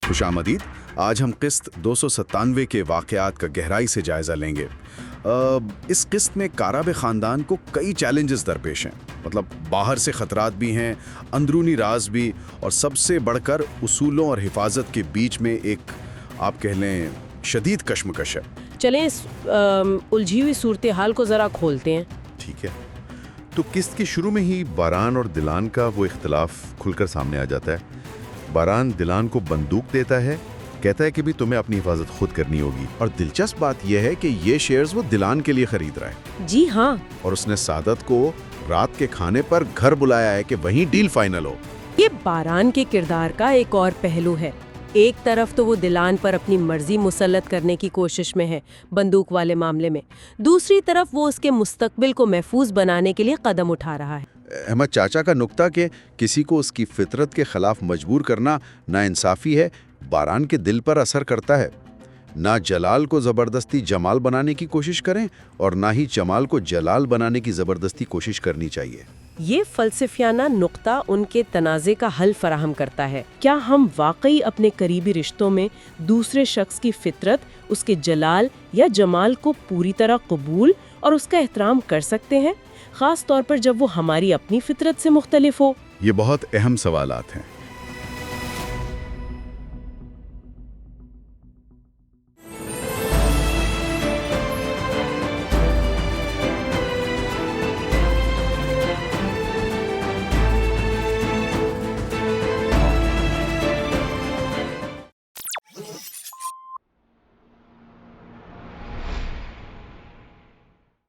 خوش آمدید. آج ہم قسط 297 کے واقعات کا گہرائی سے جائزہ لیں گے. اس قسط میں کاراب خاندان کو کئی چیلنجز درپیش ہیں. مطلب باہر سے خطرات بھی ہیں، اندرونی راز بھی، اور سب سے بڑھ کر اصولوں اور حفاظت کے بیچ میں ایک آپ کہہ لیں شدید کشمکش ہے. چلیں اس الجھی ہوئی صورتحال کو ذرا کھولتے ہیں. ٹھیک ہے. تو قسط کے شروع میں ہی باران اور دلان کا وہ اختلاف کھل کر سامنے آ جاتا ہے. باران دلان کو بندوق دیتا ہے، کہتا ہے کہ بھی تمہیں اپنی حفاظت خود کرنی ہوگی. اور دلچسپ بات یہ ہے کہ یہ شیئرز وہ دلان کے لیے خرید رہا ہے. جی ہاں. اور اس نے سعادت کو رات کے کھانے پر گھر بلایا ہے کہ وہیں ڈیل فائنل ہو. یہ باران کے کردار کا ایک اور پہلو ہے. ایک طرف تو وہ دلان پر اپنی مرضی مسلط کرنے کی کوشش میں ہے بندوق والے معاملے میں، دوسری طرف وہ اس کے مستقبل کو محفوظ بنانے کے لیے قدم اٹھا رہا ہے. احمد چاچا کا نکتہ کہ کسی کو اس کی فطرت کے خلاف مجبور کرنا ناانصافی ہے، باران کے دل پر اثر کرتا ہے. نہ جلال کو زبردستی جمال بنانے کی کوشش کریں اور نہ ہی جمال کو جلال بنانے کی زبردستی کوشش کرنی چاہیے. یہ فلسفیانہ نقطہ ان کے تنازع کا حل فراہم کرتا ہے. کیا ہم واقعی اپنے قریبی رشتوں میں دوسرے شخص کی فطرت، اس کے جلال یا جمال کو پوری طرح قبول اور اس کا احترام کر سکتے ہیں، خاص طور پر جب وہ ہماری اپنی فطرت سے مختلف ہو؟ یہ بہت اہم سوالات ہیں.